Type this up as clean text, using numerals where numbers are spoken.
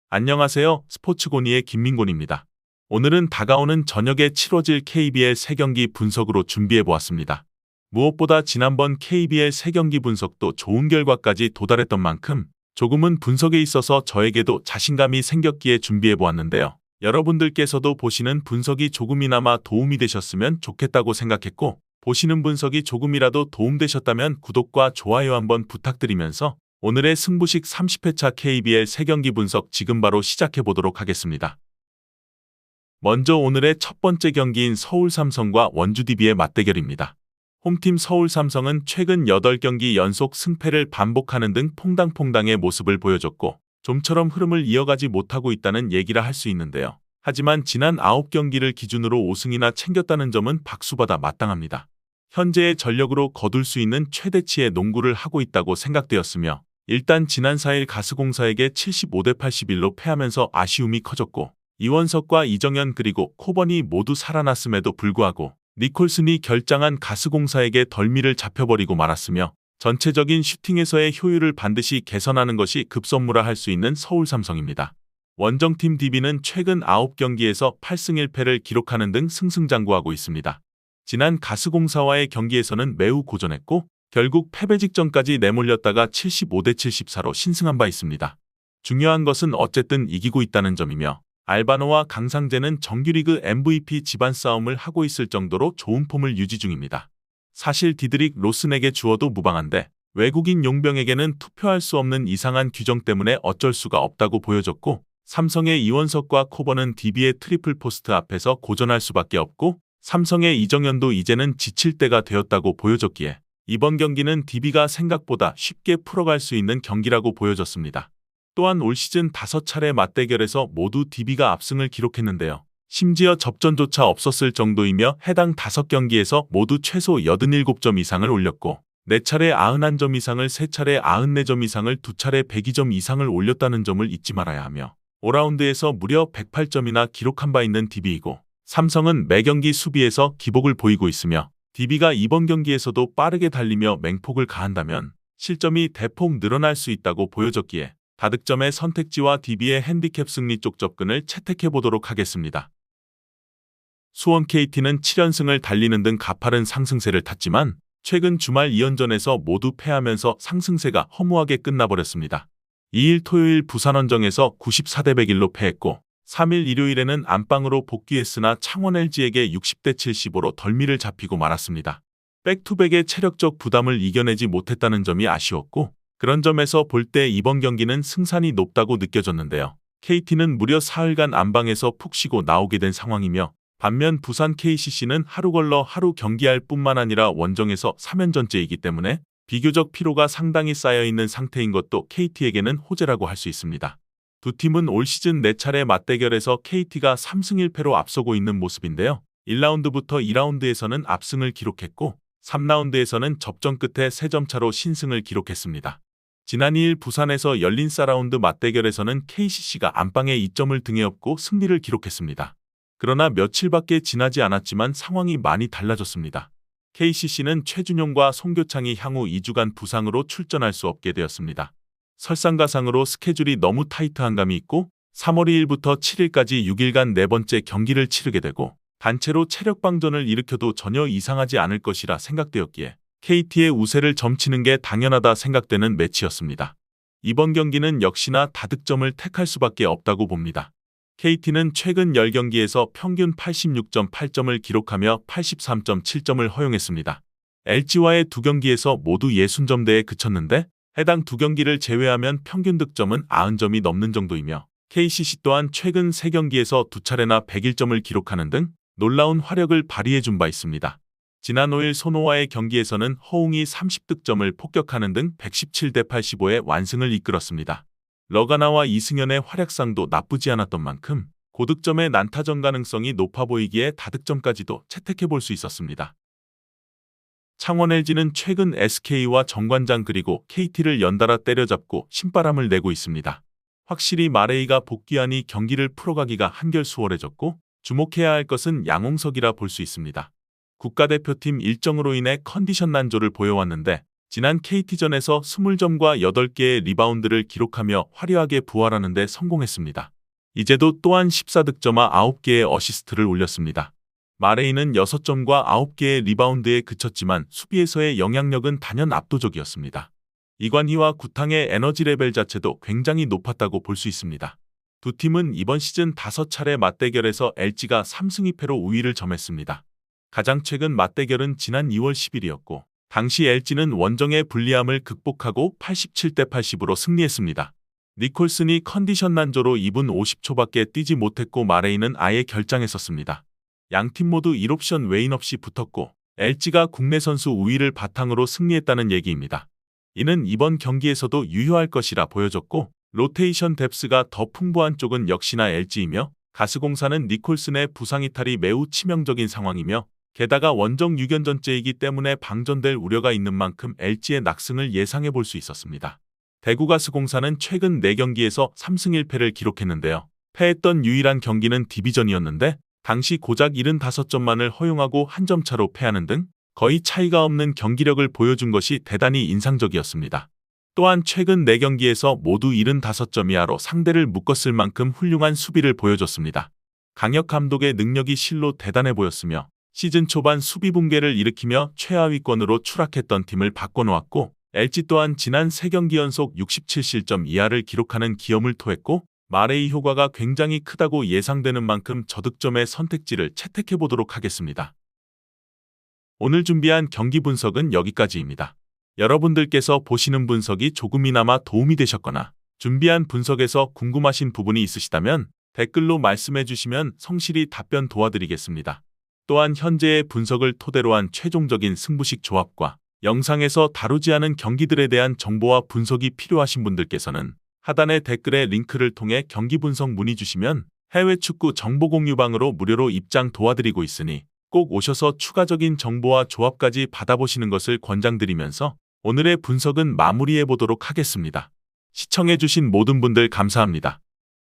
안녕하세요. 스포츠고니의 김민곤입니다. 오늘은 다가오는 저녁에 치러질 KBL 3경기 분석으로 준비해보았습니다. 무엇보다 지난번 KBL 3경기 분석도 좋은 결과까지 도달했던 만큼 조금은 분석에 있어서 저에게도 자신감이 생겼기에 준비해보았는데요. 여러분들께서도 보시는 분석이 조금이나마 도움이 되셨으면 좋겠다고 생각했고, 보시는 분석이 조금이라도 도움되셨다면 구독과 좋아요 한번 부탁드리면서 오늘의 승부식 30회차 KBL 3경기 분석 지금 바로 시작해보도록 하겠습니다. 먼저 오늘의 첫 번째 경기인 서울삼성과 원주DB의 맞대결입니다. 홈팀 서울삼성은 최근 8경기 연속 승패를 반복하는 등 퐁당퐁당의 모습을 보여줬고 좀처럼 흐름을 이어가지 못하고 있다는 얘기라 할 수 있는데요. 하지만 지난 9경기를 기준으로 5승이나 챙겼다는 점은 박수받아 마땅합니다. 현재의 전력으로 거둘 수 있는 최대치의 농구를 하고 있다고 생각되었으며 일단 지난 4일 가스공사에게 75대 81로 패하면서 아쉬움이 커졌고 이원석과 이정현 그리고 코번이 모두 살아났음에도 불구하고 니콜슨이 결장한 가스공사에게 덜미를 잡혀버리고 말았으며 전체적인 슈팅에서의 효율을 반드시 개선하는 것이 급선무라 할 수 있는 서울삼성입니다. 원정팀 DB는 최근 9경기에서 8승 1패를 기록하는 등 승승장구하고 있습니다. 지난 가스공사와의 경기에서는 매우 고전했고 결국 패배 직전까지 내몰렸다가 75대 74로 신승한 바 있습니다. 중요한 것은 어쨌든 이기고 있다는 점이며 알바노와 강상재는 정규리그 MVP 집안 싸움을 하고 있을 정도로 좋은 폼을 유지 중입니다. 사실 디드릭 로슨에게 주어도 무방한데 외국인 용병에게는 투표할 수 없는 이상한 규정 때문에 어쩔 수가 없다고 보여졌고 삼성의 이원석과 코번은 DB의 트리플 포스트 앞에서 고전할 수밖에 없고 삼성의 이정현도 이제는 지칠 때가 되었다고 보여졌기에 이번 경기는 DB가 생각보다 쉽게 풀어갈 수 있는 경기라고 보여졌습니다. 또한 올 시즌 5차례 맞대결에서 모두 DB가 압승을 기록했는데요. 심지어 접전조차 없었을 정도이며 해당 5경기에서 모두 최소 87점 이상을 올렸고 4차례 91점 이상을 3차례 94점 이상을 2차례 102점 이상을 올렸다는 점을 잊지 말아야 하며 5라운드에서 무려 108점이나 기록한 바 있는 DB이고 삼성은 매경기 수비에서 기복을 보이고 있으며 DB가 이번 경기에서도 빠르게 달리며 맹폭을 가한다면 실점이 대폭 늘어날 수 있다고 보여졌기에 다득점의 선택지와 DB의 핸디캡 승리 쪽 접근을 채택해보도록 하겠습니다. 수원 KT는 7연승을 달리는 등 가파른 상승세를 탔지만 최근 주말 2연전에서 모두 패하면서 상승세가 허무하게 끝나버렸습니다. 2일 토요일 부산원정에서 94대 101로 패했고 3일 일요일에는 안방으로 복귀했으나 창원 LG에게 60대 75로 덜미를 잡히고 말았습니다. 백투백의 체력적 부담을 이겨내지 못했다는 점이 아쉬웠고 그런 점에서 볼 때 이번 경기는 승산이 높다고 느껴졌는데요. KT는 무려 사흘간 안방에서 푹 쉬고 나오게 된 상황이며 반면 부산 KCC는 하루 걸러 하루 경기할 뿐만 아니라 원정에서 3연전째이기 때문에 비교적 피로가 상당히 쌓여있는 상태인 것도 KT에게는 호재라고 할 수 있습니다. 두 팀은 올 시즌 4차례 맞대결에서 KT가 3승 1패로 앞서고 있는 모습인데요. 1라운드부터 2라운드에서는 압승을 기록했고 3라운드에서는 접전 끝에 3점 차로 신승을 기록했습니다. 지난 2일 부산에서 열린 4라운드 맞대결에서는 KCC가 안방에 2점을 등에 업고 승리를 기록했습니다. 그러나 며칠밖에 지나지 않았지만 상황이 많이 달라졌습니다. KCC는 최준용과 송교창이 향후 2주간 부상으로 출전할 수 없게 되었습니다. 설상가상으로 스케줄이 너무 타이트한 감이 있고 3월 2일부터 7일까지 6일간 4번째 경기를 치르게 되고 단체로 체력방전을 일으켜도 전혀 이상하지 않을 것이라 생각되었기에 KT의 우세를 점치는 게 당연하다 생각되는 매치였습니다. 이번 경기는 역시나 다득점을 택할 수밖에 없다고 봅니다. KT는 최근 10경기에서 평균 86.8점을 기록하며 83.7점을 허용했습니다. LG와의 2경기에서 모두 60점대에 그쳤는데 해당 2경기를 제외하면 평균 득점은 90점이 넘는 정도이며 KCC 또한 최근 3경기에서 2차례나 101점을 기록하는 등 놀라운 화력을 발휘해준 바 있습니다. 지난 5일 손호와의 경기에서는 허웅이 30득점을 폭격하는 등 117대 85의 완승을 이끌었습니다. 러가나와 이승현의 활약상도 나쁘지 않았던 만큼 고득점의 난타전 가능성이 높아 보이기에 다득점까지도 채택해볼 수 있었습니다. 창원 LG는 최근 SK와 정관장 그리고 KT를 연달아 때려잡고 신바람을 내고 있습니다. 확실히 마레이가 복귀하니 경기를 풀어가기가 한결 수월해졌고 주목해야 할 것은 양홍석이라 볼 수 있습니다. 국가대표팀 일정으로 인해 컨디션 난조를 보여왔는데 지난 KT전에서 20점과 8개의 리바운드를 기록하며 화려하게 부활하는 데 성공했습니다. 이제도 또한 14득점과 9개의 어시스트를 올렸습니다. 마레이는 6점과 9개의 리바운드에 그쳤지만 수비에서의 영향력은 단연 압도적이었습니다. 이관희와 구탕의 에너지 레벨 자체도 굉장히 높았다고 볼 수 있습니다. 두 팀은 이번 시즌 5차례 맞대결에서 LG가 3승 2패로 우위를 점했습니다. 가장 최근 맞대결은 지난 2월 10일이었고 당시 LG는 원정의 불리함을 극복하고 87대 80으로 승리했습니다. 니콜슨이 컨디션 난조로 2분 50초밖에 뛰지 못했고 마레이는 아예 결장했었습니다. 양팀 모두 1옵션 외인 없이 붙었고 LG가 국내 선수 우위를 바탕으로 승리했다는 얘기입니다. 이는 이번 경기에서도 유효할 것이라 보여졌고 로테이션 뎁스가 더 풍부한 쪽은 역시나 LG이며 가스공사는 니콜슨의 부상 이탈이 매우 치명적인 상황이며 게다가 원정 6연전째이기 때문에 방전될 우려가 있는 만큼 LG의 낙승을 예상해 볼 수 있었습니다. 대구가스공사는 최근 4경기에서 3승 1패를 기록했는데요. 패했던 유일한 경기는 디비전이었는데 당시 고작 75점만을 허용하고 한 점 차로 패하는 등 거의 차이가 없는 경기력을 보여준 것이 대단히 인상적이었습니다. 또한 최근 4경기에서 모두 75점 이하로 상대를 묶었을 만큼 훌륭한 수비를 보여줬습니다. 강혁 감독의 능력이 실로 대단해 보였으며 시즌 초반 수비 붕괴를 일으키며 최하위권으로 추락했던 팀을 바꿔놓았고 LG 또한 지난 3경기 연속 67실점 이하를 기록하는 기염을 토했고 마레이 효과가 굉장히 크다고 예상되는 만큼 저득점의 선택지를 채택해보도록 하겠습니다. 오늘 준비한 경기 분석은 여기까지입니다. 여러분들께서 보시는 분석이 조금이나마 도움이 되셨거나 준비한 분석에서 궁금하신 부분이 있으시다면 댓글로 말씀해 주시면 성실히 답변 도와드리겠습니다. 또한 현재의 분석을 토대로 한 최종적인 승부식 조합과 영상에서 다루지 않은 경기들에 대한 정보와 분석이 필요하신 분들께서는 하단의 댓글에 링크를 통해 경기 분석 문의 주시면 해외 축구 정보 공유방으로 무료로 입장 도와드리고 있으니 꼭 오셔서 추가적인 정보와 조합까지 받아보시는 것을 권장드리면서 오늘의 분석은 마무리해 보도록 하겠습니다. 시청해주신 모든 분들 감사합니다.